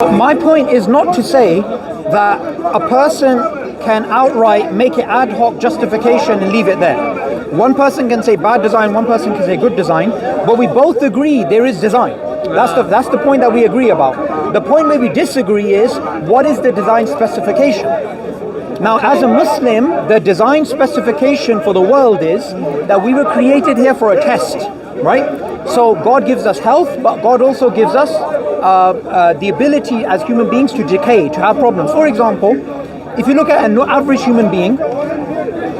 My point is not to say that a person can outright make it ad hoc justification and leave it there. One person can say bad design, one person can say good design, but we both agree there is design. That's the point that we agree about. The point where we disagree is, what is the design specification? Now, as a Muslim, the design specification for the world is that we were created here for a test, right? So God gives us health, but God also gives us the ability as human beings to decay, to have problems. For example, if you look at an average human being,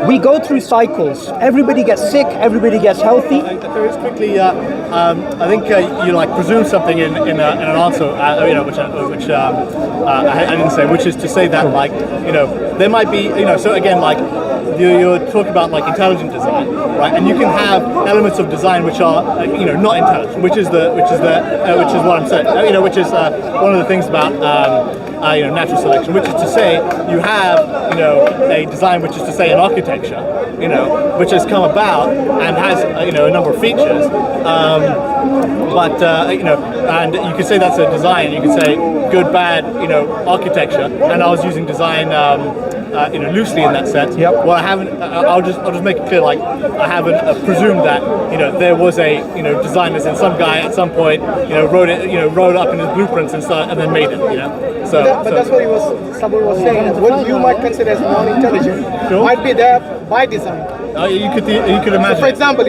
we go through cycles. Everybody gets sick, everybody gets healthy. Very quickly, I think you like presume something in an answer, which I didn't say, which is to say that there might be, so again, you're talking about intelligent design, right? And you can have elements of design which are not intelligent, which is what I'm saying, which is one of the things about natural selection, which is to say you have a design, which is to say an architecture, which has come about and has a number of features, and you could say that's a design. You could say good, bad, architecture, and I was using design loosely in that sense. Yep. Well, I haven't. I'll just make it clear. I haven't presumed that there was a design, as in some guy at some point wrote it up in his blueprints and then made it. So that's what Suboor was saying. What you might consider as non-intelligent might be there by design. You could imagine. So for example,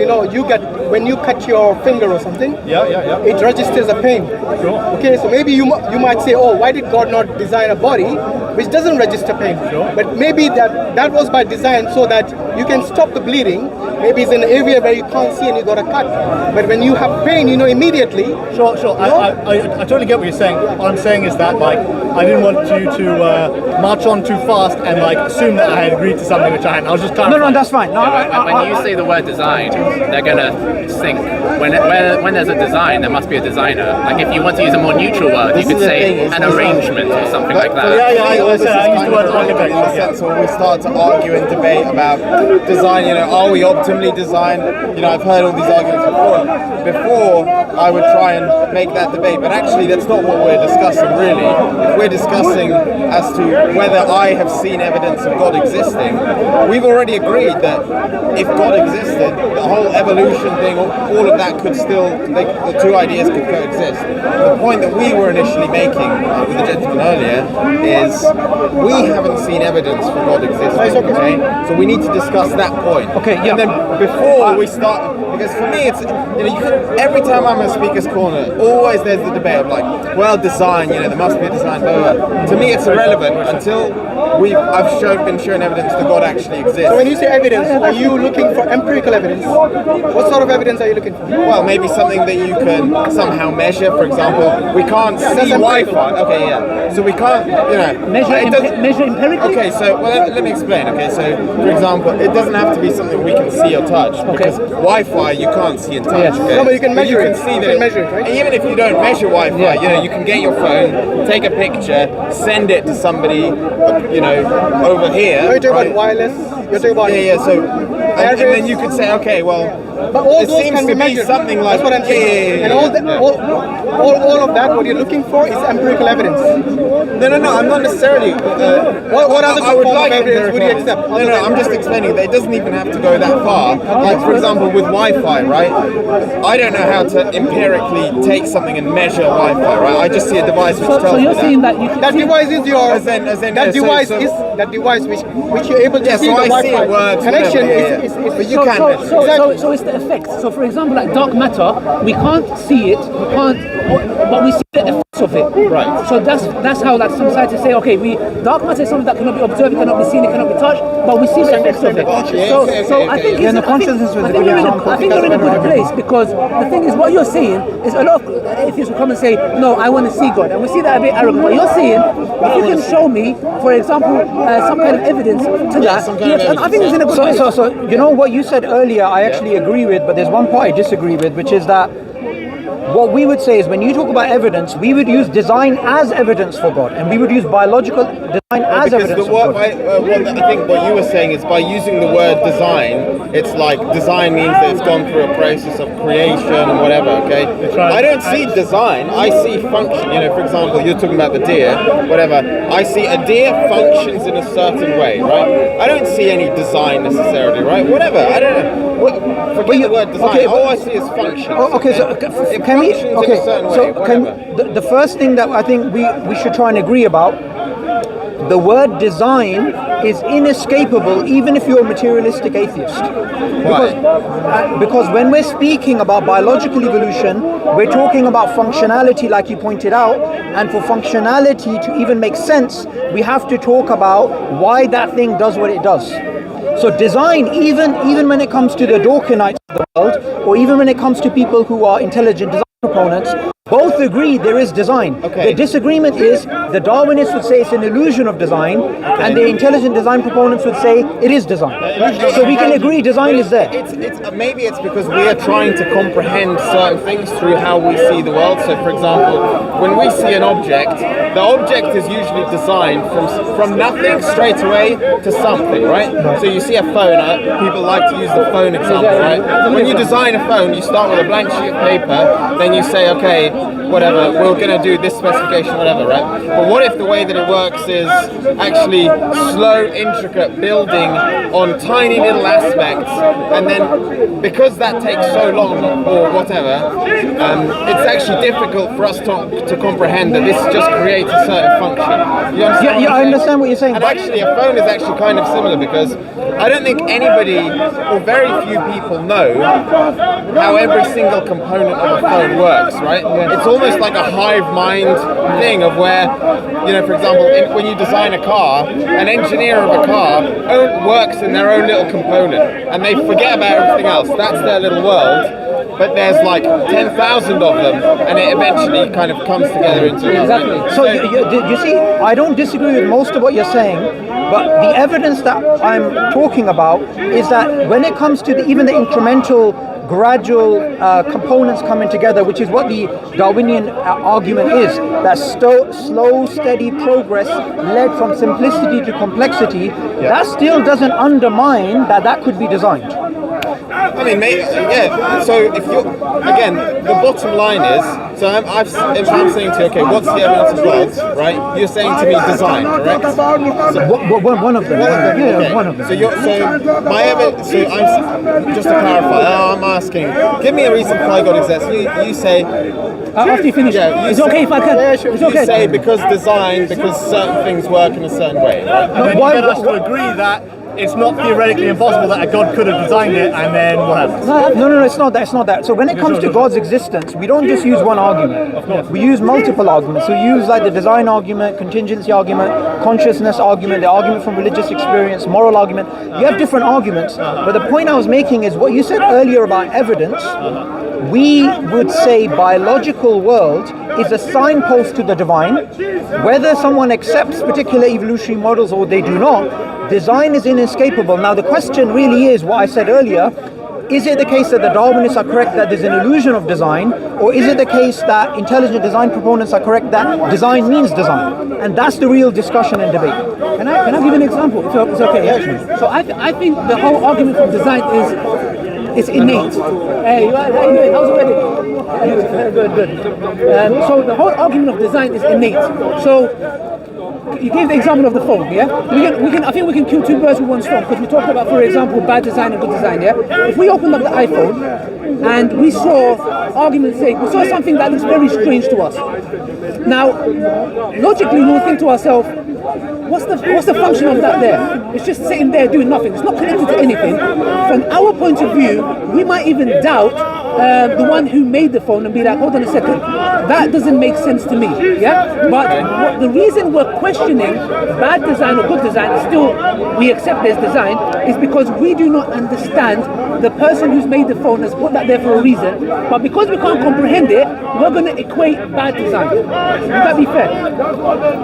when you cut your finger or something, it registers a pain. Sure. Okay, so maybe you might say, oh, why did God not design a body which doesn't register pain? Sure. But maybe that was by design so that you can stop the bleeding. Maybe it's an area where you can't see and you got a cut. But when you have pain, immediately. Sure. I totally get what you're saying. What I'm saying is that I didn't want you to march on too fast and assume that I had agreed to something which I hadn't. I was just clarifying. No, that's fine. No, when you say the word design, they're gonna think when there's a design, there must be a designer. If you want to use a more neutral word, you could say an arrangement or something like that. I used the word architecture. So when we start to argue and debate about design, are we optimally designed? I've heard all these arguments before. Before, I would try and make that debate, but actually that's not what we're discussing really. If we're discussing as to whether I have seen evidence of God existing, we've already agreed that if God existed, the whole evolution thing, all of that could still, the two ideas could coexist. The point that we were initially making with the gentleman earlier is we haven't seen evidence for God existing, okay? So we need to discuss that point. Okay, yeah. And then before we start, because for me it's, every time I'm at Speaker's Corner, always there's the debate of design, there must be a design, blah, blah. To me it's irrelevant until I've been shown evidence that God actually exists. So when you say evidence, are you looking for empirical evidence? What sort of evidence are you looking for? Well, maybe something that you can somehow measure. For example, we can't see Wi-Fi. Okay, yeah. So we can't, measure empirically. Okay, so let me explain. Okay, so for example, it doesn't have to be something we can see or touch because Wi-Fi you can't see and touch. Yes. Okay? No, but you can measure you it. can see You can measure it, right? And even if you don't measure Wi-Fi, you can get your phone, take a picture, send it to somebody, over here. You're talking about wireless. You're talking about So and then you could say, okay, well. But all it those seems can be to measured. Something like that's what I'm saying. And all of that, what you're looking for is empirical evidence. No, I'm not necessarily. What other form of evidence would you accept? No, I'm just explaining that it doesn't even have to go that far. For example, with Wi-Fi, right? I don't know how to empirically take something and measure Wi-Fi, right? I just see a device which tells me that. So you're saying that that device is your. That device which you're able to see the Wi-Fi connection is. But you can't measure. So it's the effects. So for example, dark matter, we can't see it, but we see the effects of it. Right. So that's how some scientists say, okay, dark matter is something that cannot be observed, it cannot be seen, it cannot be touched, but we see the effects of it. So I think I think you're in a good place because the thing is, what you're saying is a lot of atheists will come and say, no, I want to see God, and we see that a bit arrogant. What you're saying, if you can show me, for example, some kind of evidence to that, I think it's in a good place. So what you said earlier, I actually agree with, but there's one part I disagree with, which is that what we would say is when you talk about evidence, we would use design as evidence for God, and we would use biological design as because evidence. I think what you were saying is by using the word design, it's like design means that it's gone through a process of creation and whatever, okay? I don't see design, I see function. You know, for example, you're talking about the deer, whatever. I see a deer functions in a certain way, right? I don't see any design necessarily, right? Whatever, I don't know. Forget the word design. Okay, all I see is function. Okay, so It can we? functions Okay, in a certain way, so whatever. the first thing that I think we should try and agree about, the word design is inescapable even if you're a materialistic atheist. Because when we're speaking about biological evolution, we're talking about functionality like you pointed out, and for functionality to even make sense, we have to talk about why that thing does what it does. So design, even when it comes to the Dawkinites of the world, or even when it comes to people who are intelligent design proponents, both agree there is design. Okay. The disagreement is the Darwinists would say it's an illusion of design, and the intelligent design proponents would say it is design. So we can agree design is there. Maybe it's because we are trying to comprehend certain things through how we see the world. So, for example, when we see an object, the object is usually designed from nothing straight away to something, right? So you see a phone. People like to use the phone example, right? When you design a phone, you start with a blank sheet of paper, then you say, okay, whatever, we're going to do this specification, whatever, right? But what if the way that it works is actually slow, intricate building on tiny little aspects, and then because that takes so long or whatever, it's actually difficult for us to comprehend that this just creates a certain function. You understand? Yeah, I understand what you're saying. And actually, a phone is actually kind of similar because I don't think anybody or very few people know how every single component of a phone works, right? It's almost like a hive mind thing of where, you know, for example, when you design a car, an engineer of a car works in their own little component and they forget about everything else. That's their little world. But there's like 10,000 of them, and it eventually kind of comes together into one. Exactly. So you see, I don't disagree with most of what you're saying, but the evidence that I'm talking about is that when it comes to even the incremental, gradual components coming together, which is what the Darwinian argument is, that slow, steady progress led from simplicity to complexity, that still doesn't undermine that could be designed. I mean, maybe, yeah. So if you're, again, the bottom line is, so if I'm saying to you, okay, what's the evidence of God, right? You're saying to me design, correct? So, One of them. Okay. One of them. So my evidence. So I'm just to clarify. I'm asking. Give me a reason why God exists. You say. After you finish, it's okay if I can. Yeah, sure. It's okay. You say because certain things work in a certain way, right? And then you get us to agree that it's not theoretically impossible that a god could have designed it, and then what happens? No, it's not that. It's not that. So when it comes to God's existence, we don't just use one argument. Of course. We use multiple arguments. So we use like the design argument, contingency argument, consciousness argument, the argument from religious experience, moral argument. You have different arguments. But the point I was making is what you said earlier about evidence. We would say biological world is a signpost to the divine. Whether someone accepts particular evolutionary models or they do not, design is inescapable. Now the question really is what I said earlier, is it the case that the Darwinists are correct that there's an illusion of design, or is it the case that intelligent design proponents are correct that design means design? And that's the real discussion and debate. Can I give you an example? It's okay. Yeah. So I think the whole argument of design is innate. Hey, how you doing? How's it going? Good. So the whole argument of design is innate. So you gave the example of the phone, yeah? I think we can kill two birds with one stone, because we talked about, for example, bad design and good design, yeah? If we opened up the iPhone and we saw, argument's sake, we saw something that looks very strange to us. Now, logically, we'll think to ourselves, what's the function of that there? It's just sitting there doing nothing. It's not connected to anything. From our point of view, we might even doubt the one who made the phone and be like, hold on a second, that doesn't make sense to me, yeah? But the reason we're questioning bad design or good design, still we accept there's design, is because we do not understand the person who's made the phone has put that there for a reason, but because we can't comprehend it, we're going to equate bad design. Would that be fair?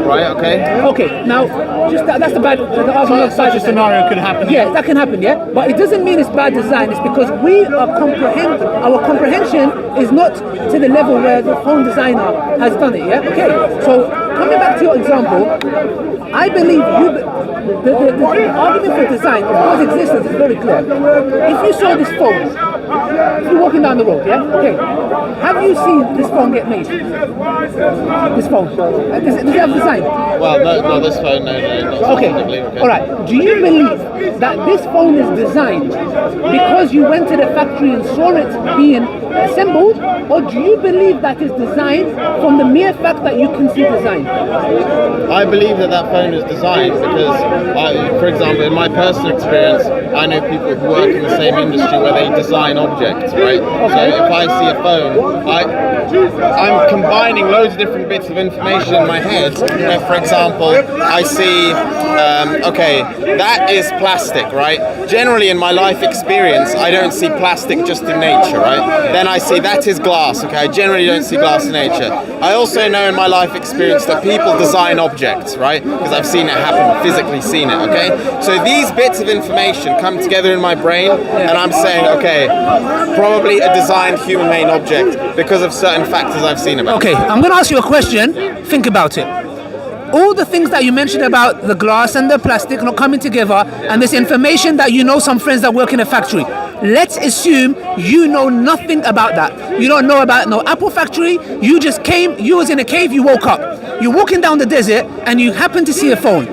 Right, okay. Okay, now, just that's the argument of bad Such a design. scenario could happen. Yeah, that can happen, yeah? But it doesn't mean it's bad design. It's because our comprehension is not to the level where the phone designer has done it, yeah? Okay, so coming back to your example, I believe the argument for design of God's existence is very clear. If you saw this phone, if you're walking down the road, yeah? Okay. Have you seen this phone get made? This phone. Does it have design? Well, no, this phone, no, not Okay. specifically. All right. Do you believe that this phone is designed because you went to the factory and saw it being assembled, or do you believe that it's designed from the mere fact that you can see design? I believe that phone is designed because, for example, in my personal experience, I know people who work in the same industry where they design objects, right? Okay. So if I see a phone, I'm combining loads of different bits of information in my head. Where, for example, I see, okay, that is plastic, right? Generally, in my life experience, I don't see plastic just in nature, right? Then I see that is glass, okay? I generally don't see glass in nature. I also know in my life experience that people design objects, right? Because I've seen it happen, physically seen it, okay? So these bits of information come together in my brain, and I'm saying, okay, probably a designed human-made object because of certain factors I've seen about it. Okay, I'm going to ask you a question. Think about it. All the things that you mentioned about the glass and the plastic not coming together, and this information that you know some friends that work in a factory. Let's assume you know nothing about that. You don't know about no Apple factory. You just came, you was in a cave, you woke up. You're walking down the desert and you happen to see a phone.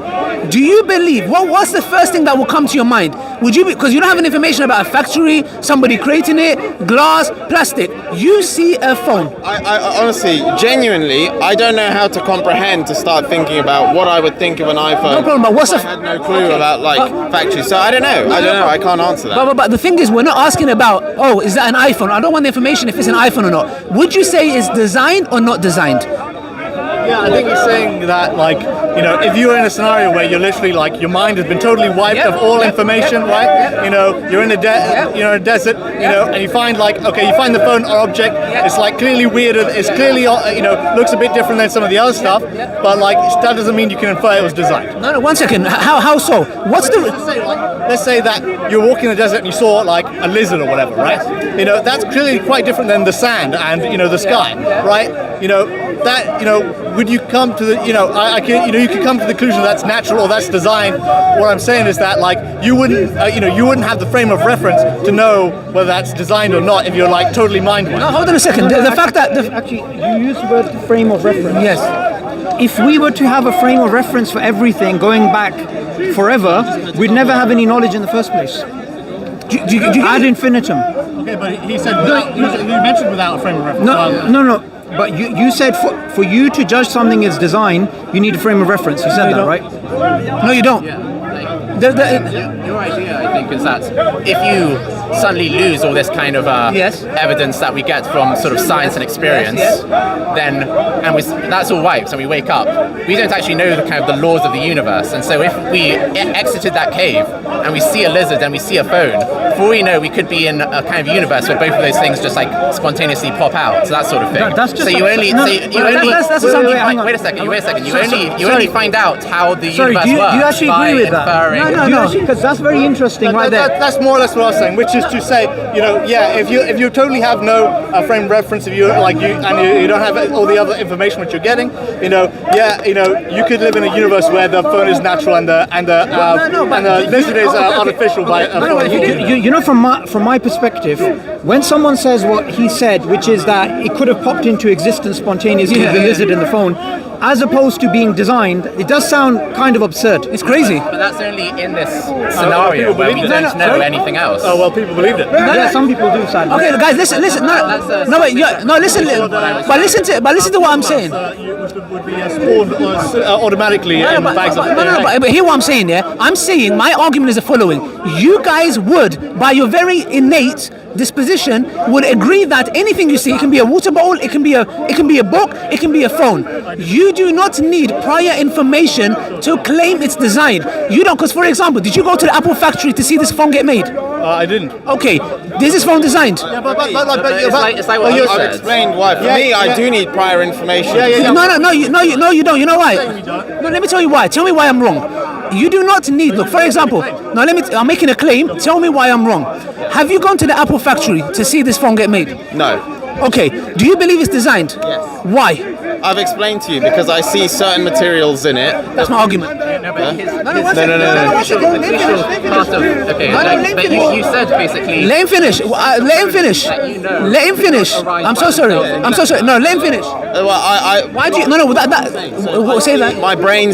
Do you believe, what's the first thing that will come to your mind? Would you, because you don't have any information about a factory, somebody creating it, glass, plastic. You see a phone. I honestly, genuinely, I don't know how to comprehend to start thinking about what I would think of an iPhone. No problem, but what's I had no clue about factories, so I don't know. I can't answer that. But the thing is, we're not asking about, oh, is that an iPhone? I don't want the information if it's an iPhone or not. Would you say it's designed or not designed? Yeah, I think he's saying that, like, you know, if you're in a scenario where you're literally like your mind has been totally wiped of all information, right? You know, you're in a desert, you know, and you find like, okay, you find the phone or object. It's like clearly weird. It's clearly, you know, looks a bit different than some of the other stuff. But like that doesn't mean you can infer it was designed. No, 1 second. How so? What's the? Let's say that you're walking in the desert and you saw like a lizard or whatever, right? You know, that's clearly quite different than the sand and you know the sky, right? You know that, you know, would you come to the, you know, you could come to the conclusion that's natural or that's designed. What I'm saying is that like you wouldn't, you know, you wouldn't have the frame of reference to know whether that's designed or not if you're like totally mind-wiped. No, hold on a second. The fact that Actually, you used the word frame of reference. yes. If we were to have a frame of reference for everything going back forever, we'd never have any knowledge in the first place. Ad infinitum. Okay, but he said without, you mentioned without a frame of reference. No. But you said for you to judge something as design, you need a frame of reference. You said that, right? No, you don't. Your idea, I think, is that if you suddenly lose all this kind of evidence that we get from sort of science and experience, then that's all wiped and we wake up. We don't actually know the kind of the laws of the universe, and so if we exited that cave and we see a lizard and we see a phone, for all we know, we could be in a kind of universe where both of those things just like spontaneously pop out. So that sort of thing. That's just so you only wait a second. You only find out how the universe works. Do you actually agree with that? No, because that's very interesting right there. That's more or less what I was saying, which is to say, you know, yeah, if you totally have no frame of reference, if you you don't have all the other information which you're getting, you know, you could live in a universe where the phone is natural and the lizard is artificial. You know, from my perspective, when someone says what he said, which is that it could have popped into existence spontaneously, the lizard in the phone, as opposed to being designed, it does sound kind of absurd. It's crazy. But that's only in this scenario where we don't know anything else. Oh well, people believed it. Yeah, some people do, sadly. Okay, guys, listen. Listen to what I'm saying. Would be spawned automatically in bags of But hear what I'm saying, yeah? I'm saying my argument is the following. You guys would, by your very innate disposition, would agree that anything you see, it can be a water bottle, it can be a book, it can be a phone. You do not need prior information to claim its design. You don't, because for example, did you go to the Apple factory to see this phone get made? I didn't. Okay, is this phone designed? It's like what you I've said. explained why. For me, I do need prior information. No, you don't. You know why? No, let me tell you why. Tell me why I'm wrong. You do not need, look, for example, I'm making a claim, tell me why I'm wrong. Have you gone to the Apple factory to see this phone get made? No. Okay, do you believe it's designed? Yes. Why? I've explained to you because I see certain materials in it. That's my argument. No, but his, No. part of, okay, but you said basically. Let him finish. Let him finish. Let him finish. I'm so sorry. I'm so sorry. No, let him finish. Well, Why do you? No, say that. my brain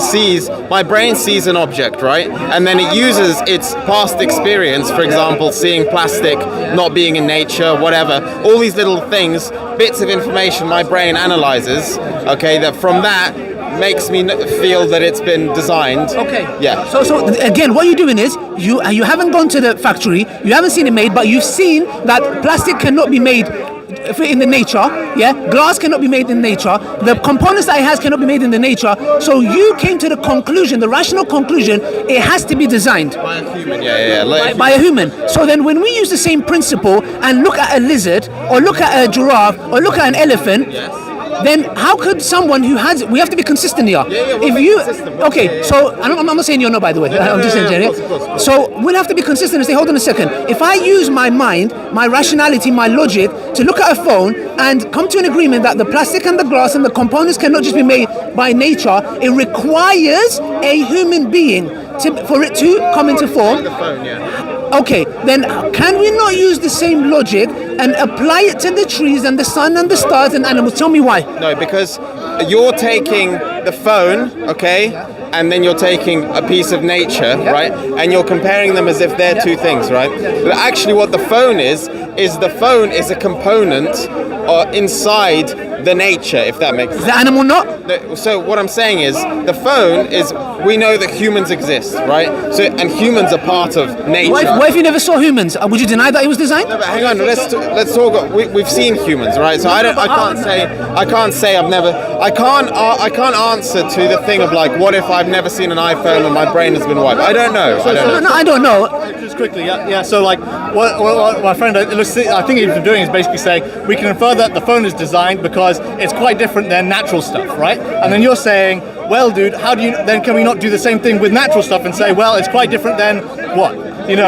sees an object, right, and then it uses its past experience, for example, seeing plastic not being in nature, whatever, all these little things, bits of information my brain analyzes, okay, that from that makes me feel that it's been designed. Okay. Yeah. So again, what you're doing is you haven't gone to the factory, you haven't seen it made, but you've seen that plastic cannot be made in the nature, yeah, glass cannot be made in nature, the components that it has cannot be made in the nature, so you came to the conclusion, the rational conclusion, it has to be designed By a human, yeah. by a human. So then when we use the same principle and look at a lizard or look at a giraffe or look at an elephant, then how could someone who has, we have to be consistent here. If you, okay, so I'm not saying you're not, by the way, I'm just saying, of course. so we'll have to be consistent and say, hold on a second, if I use my mind, my rationality, my logic to look at a phone and come to an agreement that the plastic and the glass and the components cannot just be made by nature, it requires a human being for it to come into form. Okay, then can we not use the same logic and apply it to the trees and the sun and the stars and animals? Tell me why. No, because you're taking the phone, okay, and then you're taking a piece of nature, right, and you're comparing them as if they're two things, right? But actually what the phone is a component inside the nature, if that makes sense. Is the animal not? So what I'm saying is, the phone is, we know that humans exist, right? So, and humans are part of nature. What if you never saw humans? Would you deny that it was designed? No, but hang on, let's talk. We've seen humans, right? So I can't answer to the thing of like, what if I've never seen an iPhone and my brain has been wiped? I don't know. I don't know. Just quickly, yeah. So like, what my friend, I think he's doing is basically saying we can infer that the phone is designed because it's quite different than natural stuff, right? And then you're saying, well, dude, can we not do the same thing with natural stuff and say, well, it's quite different than what? Isn't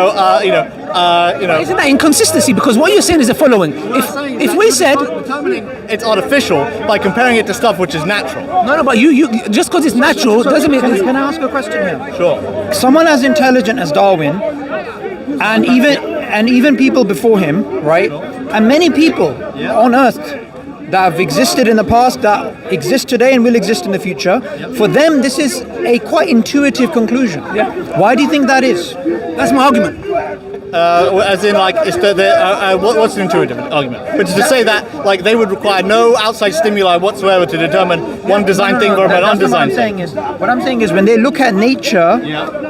that inconsistency? Because what you're saying is the following: if we said determining it's artificial by comparing it to stuff which is natural. No, but you just because it's natural doesn't mean. Can I ask a question here? Sure. Someone as intelligent as Darwin, and even people before him, right? And many people on Earth that have existed in the past, that exist today and will exist in the future, for them this is a quite intuitive conclusion. Why do you think that is? That's my argument. As in, like, it's what's an intuitive argument? Which is to say that, like, they would require no outside stimuli whatsoever to determine one design thing or an undesigned thing. What I'm saying is when they look at nature,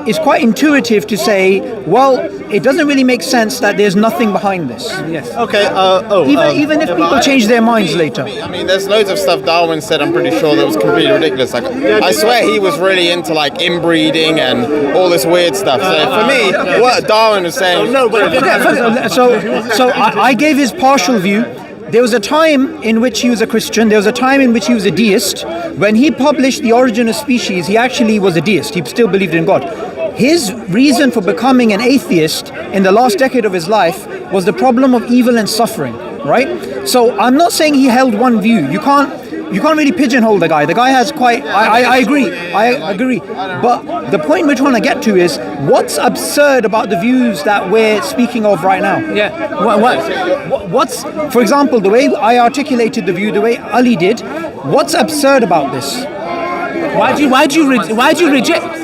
it's quite intuitive to say, well, it doesn't really make sense that there's nothing behind this. Yes. Okay. Even if people change their minds later. I mean, there's loads of stuff Darwin said, I'm pretty sure, that was completely ridiculous. Like, I swear he was really into, like, inbreeding and all this weird stuff. So for me, what Darwin was saying... No, but So I gave his partial view. There was a time in which he was a Christian. There was a time in which he was a deist. When he published The Origin of Species, he actually was a deist. He still believed in God. His reason for becoming an atheist in the last decade of his life was the problem of evil and suffering, right? So I'm not saying he held one view. You can't really pigeonhole the guy. The guy has quite... I agree. But the point we're trying to get to is what's absurd about the views that we're speaking of right now? What's, for example, the way I articulated the view, the way Ali did, what's absurd about this? Why do you reject?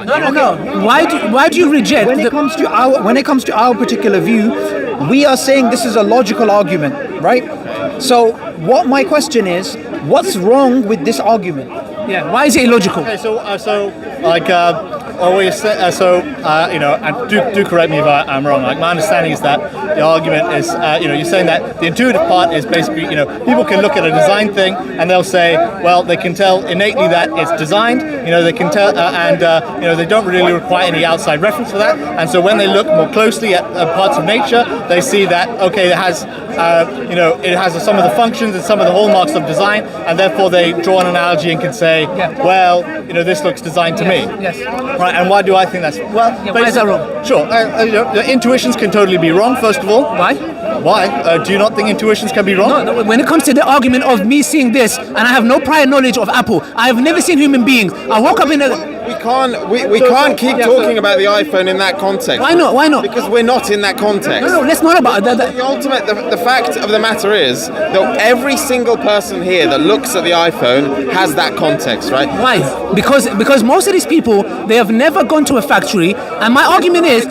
No. Why do you reject? When it comes to our particular view, we are saying this is a logical argument, right? So what my question is, what's wrong with this argument? Yeah. Why is it illogical? Okay, and do correct me if I'm wrong. Like, my understanding is that the argument is, you're saying that the intuitive part is basically, people can look at a design thing and they'll say, well, they can tell innately that it's designed. They can tell, they don't really require any outside reference for that. And so when they look more closely at parts of nature, they see that it has, it has some of the functions and some of the hallmarks of design, and therefore they draw an analogy and can say, well, this looks designed to me. Yes. Right, and why do I think that's... Well, why is that wrong? Sure. Intuitions can totally be wrong, first of all. Why? Why? Do you not think intuitions can be wrong? No, when it comes to the argument of me seeing this, and I have no prior knowledge of Apple, I have never seen human beings. I woke up in a... We can't keep talking about the iPhone in that context. Why not? Why not? Because we're not in that context. No, let's not about that. The fact of the matter is that every single person here that looks at the iPhone has that context, right? Why? Because most of these people, they have never gone to a factory, and my argument is,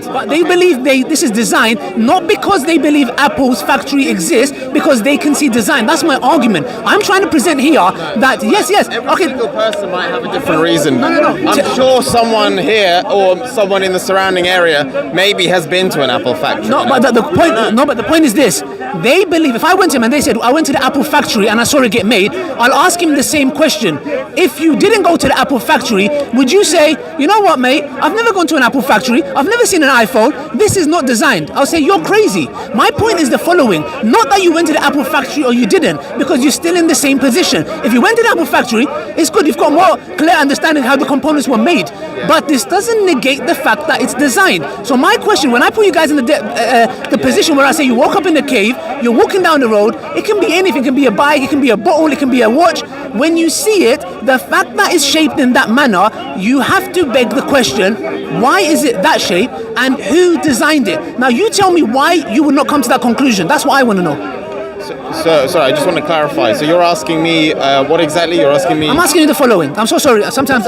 but they believe this is design not because they believe Apple's factory exists, because they can see design. That's my argument. I'm trying to present here that yes, every single person might have a different reason. I'm sure someone here or someone in the surrounding area maybe has been to an Apple factory. But the point is this: they believe. If I went to him and they said I went to the Apple factory and I saw it get made, I'll ask him the same question. If you didn't go to the Apple factory, would you say, you know what, mate? I've never gone to an Apple factory. I've never seen an iPhone. This is not designed. I'll say you're crazy. My point is the following: not that you went to the Apple factory or you didn't, because you're still in the same position. If you went to the Apple factory, it's good. You've got more clear understanding how the components were made. But this doesn't negate the fact that it's designed. So my question, when I put you guys in the position where I say you woke up in the cave, you're walking down the road, it can be anything. It can be a bike, it can be a bottle, it can be a watch. When you see it, the fact that it's shaped in that manner, you have to beg the question, why is it that shape and who designed it? Now you tell me why you would not come to that conclusion. That's what I want to know. So sorry, I just want to clarify. So you're asking me what exactly? You're asking me? I'm asking you the following. I'm so sorry. Sometimes